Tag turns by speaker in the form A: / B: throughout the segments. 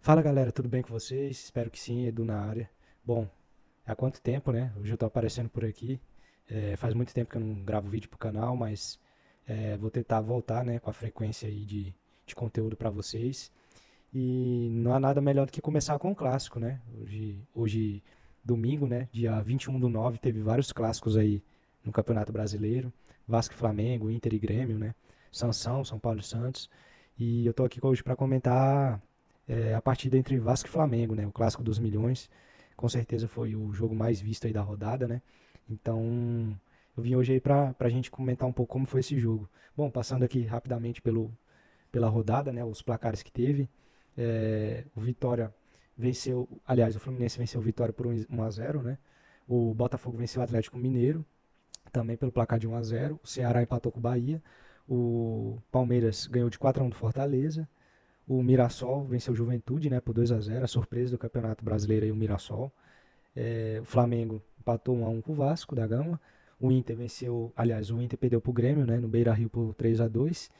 A: Fala galera, tudo bem com vocês? Espero que sim, Edu na área. Bom, há quanto tempo, né? Hoje eu tô aparecendo por aqui. Faz muito tempo que eu não gravo vídeo pro canal, mas vou tentar voltar, né, com a frequência aí de conteúdo para vocês. E não há nada melhor do que começar com um clássico, né? Hoje domingo, né, dia 21 do 9, teve vários clássicos aí no Campeonato Brasileiro. Vasco e Flamengo, Inter e Grêmio, né? Sansão, São Paulo e Santos. E eu tô aqui hoje para comentar a partida entre Vasco e Flamengo, né? O clássico dos milhões. Com certeza foi o jogo mais visto aí da rodada, né? Então, eu vim hoje aí pra gente comentar um pouco como foi esse jogo. Bom, passando aqui rapidamente pela rodada, né? Os placares que teve. O Vitória venceu, aliás, o Fluminense venceu o Vitória por 1 a 0, né? O Botafogo venceu o Atlético Mineiro, também pelo placar de 1 a 0. O Ceará empatou com o Bahia. O Palmeiras ganhou de 4 a 1 do Fortaleza. O Mirassol venceu o Juventude, né, por 2 a 0. A surpresa do Campeonato Brasileiro aí, o Mirassol. O Flamengo empatou 1 a 1 com o Vasco da Gama. O Inter venceu, aliás, o Inter perdeu para o Grêmio, né, no Beira-Rio por 3 a 2.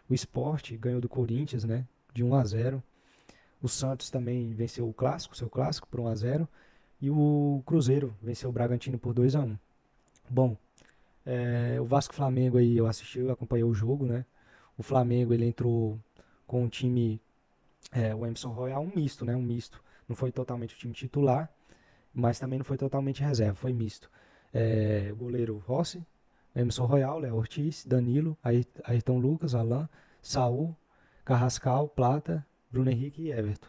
A: O Sport ganhou do Corinthians, né, de 1 a 0. O Santos também venceu o clássico, seu clássico, por 1 a 0. E o Cruzeiro venceu o Bragantino por 2 a 1. Bom, o Vasco Flamengo aí eu assisti, eu acompanhei o jogo, né? O Flamengo ele entrou com o time, o Emerson Royal, um misto, né? Um misto. Não foi totalmente o time titular, mas também não foi totalmente reserva, foi misto. O goleiro Rossi, Emerson Royal, Léo Ortiz, Danilo, Ayrton Lucas, Alain, Saul, Carrascal, Plata, Bruno Henrique e Everton.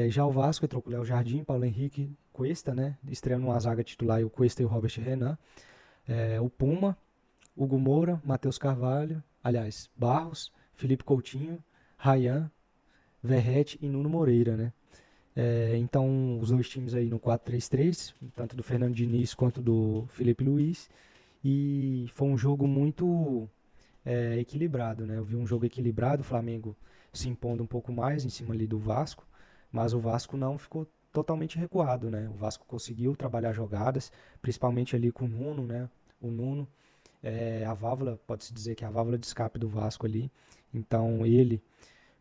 A: Já o Vasco entrou com o Léo Jardim, Paulo Henrique, Cuesta, né? Estreando uma zaga titular, o Cuesta e o Robert Renan. O Puma, Hugo Moura, Matheus Carvalho, aliás, Barros, Felipe Coutinho, Rayan, Verrete e Nuno Moreira, né? Então, os dois times aí no 4-3-3, tanto do Fernando Diniz quanto do Felipe Luiz. E foi um jogo muito equilibrado, né? Eu vi um jogo equilibrado, o Flamengo se impondo um pouco mais em cima ali do Vasco, mas o Vasco não ficou totalmente recuado, né? O Vasco conseguiu trabalhar jogadas, principalmente ali com o Nuno, né? O Nuno a válvula, pode-se dizer que é a válvula de escape do Vasco ali. Então ele,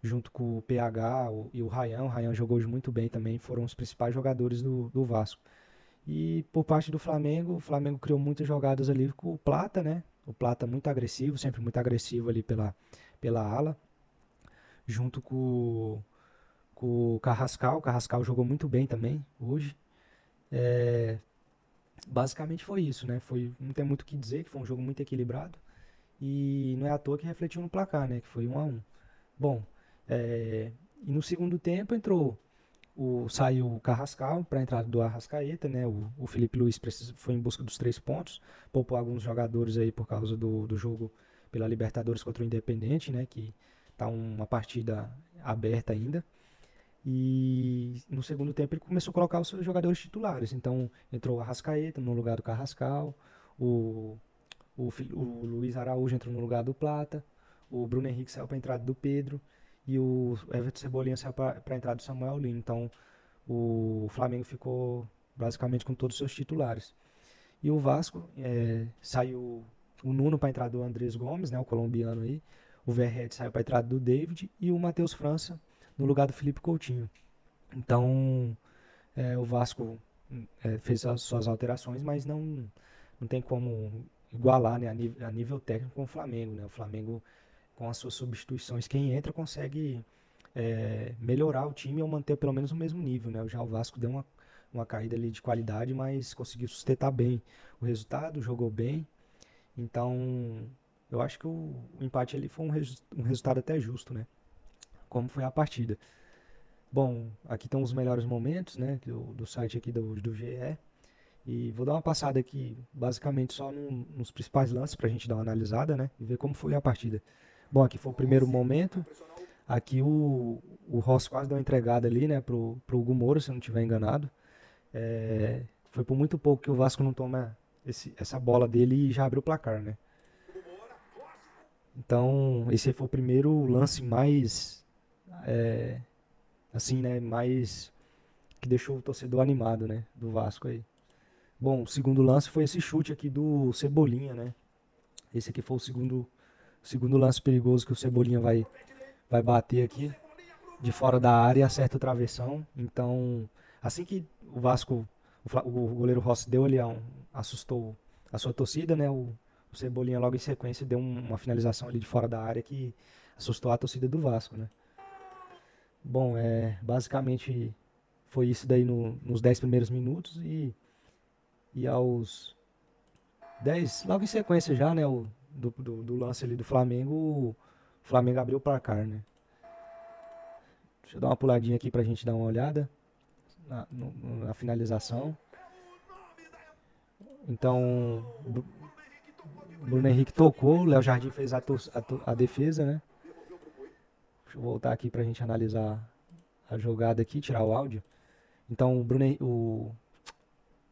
A: junto com o PH e o Rayan jogou hoje muito bem também, foram os principais jogadores do Vasco. E por parte do Flamengo, o Flamengo criou muitas jogadas ali com o Plata, né? O Plata muito agressivo, sempre muito agressivo ali pela ala, junto com o Carrascal. O Carrascal jogou muito bem também hoje. Basicamente foi isso, né? Não tem muito o que dizer, que foi um jogo muito equilibrado. E não é à toa que refletiu no placar, né? Que foi 1 a 1. Bom, e no segundo tempo saiu o Carrascal para a entrada do Arrascaeta, né? O Felipe Luiz foi em busca dos 3 pontos, poupou alguns jogadores aí por causa do jogo pela Libertadores contra o Independente, né? Que tá uma partida aberta ainda. E no segundo tempo ele começou a colocar os seus jogadores titulares. Então entrou o Arrascaeta no lugar do Carrascal, o, o Luiz Araújo entrou no lugar do Plata, o Bruno Henrique saiu para a entrada do Pedro e o Everton Cebolinha saiu para a entrada do Samuel Lino. Então o Flamengo ficou basicamente com todos os seus titulares. E o Vasco saiu o Nuno para a entrada do Andrés Gomes, né, o colombiano aí. O Verret saiu para a entrada do David e o Matheus França no lugar do Felipe Coutinho. Então o Vasco fez as suas alterações, mas não tem como igualar, né, a nível técnico com o Flamengo. Né? O Flamengo, com as suas substituições, quem entra consegue melhorar o time ou manter pelo menos o mesmo nível. Né? Já o Vasco deu uma caída ali de qualidade, mas conseguiu sustentar bem o resultado, jogou bem. Então, eu acho que o empate ali foi um resultado até justo, né? Como foi a partida. Bom, aqui estão os melhores momentos, né, do site aqui do GE. E vou dar uma passada aqui, basicamente só nos principais lances para a gente dar uma analisada, né, e ver como foi a partida. Bom, aqui foi o primeiro momento. Aqui o Ross quase deu uma entregada ali, né, pro Hugo Moura, se eu não estiver enganado. Foi por muito pouco que o Vasco não toma essa bola dele e já abriu o placar, né. Então, esse aí foi o primeiro lance mais, assim, né, mais que deixou o torcedor animado, né, do Vasco aí. Bom, o segundo lance foi esse chute aqui do Cebolinha, né? Esse aqui foi o segundo lance perigoso que o Cebolinha vai bater aqui. de fora da área e acerta o travessão. Então, assim que o Vasco, o goleiro Rossi deu ali, assustou a sua torcida, né? O Cebolinha logo em sequência deu uma finalização ali de fora da área que assustou a torcida do Vasco, né? Bom, basicamente foi isso daí nos 10 primeiros minutos e aos 10 logo em sequência já, né? Do lance ali do Flamengo, o Flamengo abriu o placar, né? Deixa eu dar uma puladinha aqui pra gente dar uma olhada na finalização. Então, o Bruno Henrique tocou, o Léo Jardim fez a defesa, né? Deixa eu voltar aqui pra gente analisar a jogada aqui, tirar o áudio. Então, o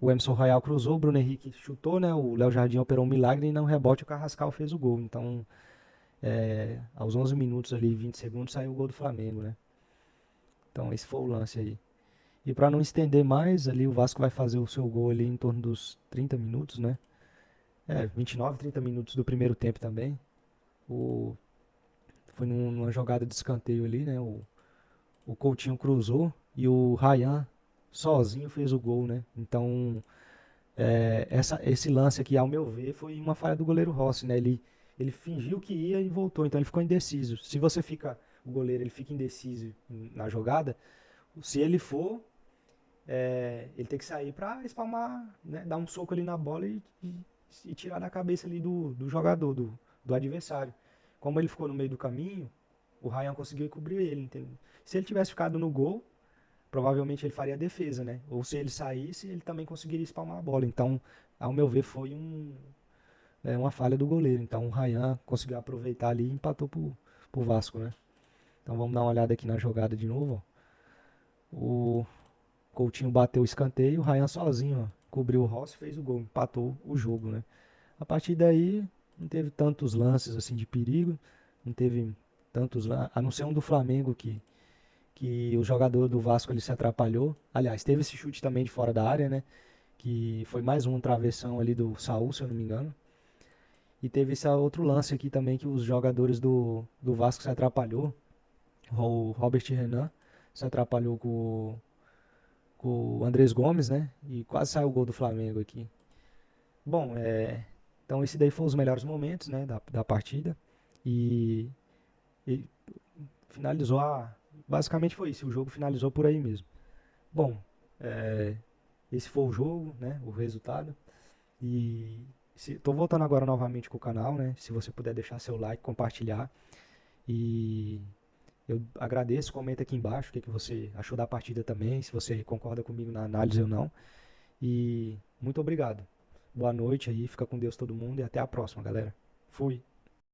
A: Emerson Royal cruzou, o Bruno Henrique chutou, né? O Léo Jardim operou um milagre e no rebote o Carrascal fez o gol. Então, aos 11 minutos ali, 20 segundos, saiu o gol do Flamengo, né? Então, esse foi o lance aí. E para não estender mais, ali o Vasco vai fazer o seu gol ali em torno dos 30 minutos, né? 29, 30 minutos do primeiro tempo também. Foi numa jogada de escanteio ali, né? O Coutinho cruzou e o Ryan sozinho fez o gol, né? Então, esse lance aqui, ao meu ver, foi uma falha do goleiro Rossi, né? Ele fingiu que ia e voltou, então ele ficou indeciso. Se você fica, o goleiro ele fica indeciso na jogada, se ele for, ele tem que sair para espalmar, né? Dar um soco ali na bola e tirar da cabeça ali do jogador, do adversário. Como ele ficou no meio do caminho, o Ryan conseguiu cobrir ele, entendeu? Se ele tivesse ficado no gol, provavelmente ele faria a defesa, né? Ou se ele saísse, ele também conseguiria espalmar a bola. Então, ao meu ver, foi uma falha do goleiro. Então, o Ryan conseguiu aproveitar ali e empatou pro Vasco, né? Então, vamos dar uma olhada aqui na jogada de novo. Ó. O Coutinho bateu o escanteio, o Ryan sozinho, ó, cobriu o Rossi e fez o gol, empatou o jogo, né? A partir daí, não teve tantos lances assim de perigo, não teve tantos lances, a não ser um do Flamengo que o jogador do Vasco ele se atrapalhou. Aliás, teve esse chute também de fora da área, né? Que foi mais um travessão ali do Saul, se eu não me engano. E teve esse outro lance aqui também que os jogadores do Vasco se atrapalhou. O Robert Renan se atrapalhou com o Andrés Gomes, né? E quase saiu o gol do Flamengo aqui. Bom, então esse daí foram os melhores momentos, né, da partida. E, e finalizou basicamente foi isso, o jogo finalizou por aí mesmo. Bom, esse foi o jogo, né, o resultado. E tô voltando agora novamente com o canal, né? Se você puder deixar seu like, compartilhar. E eu agradeço, comenta aqui embaixo o que você achou da partida também, se você concorda comigo na análise ou não. E muito obrigado. Boa noite aí, fica com Deus todo mundo e até a próxima, galera. Fui.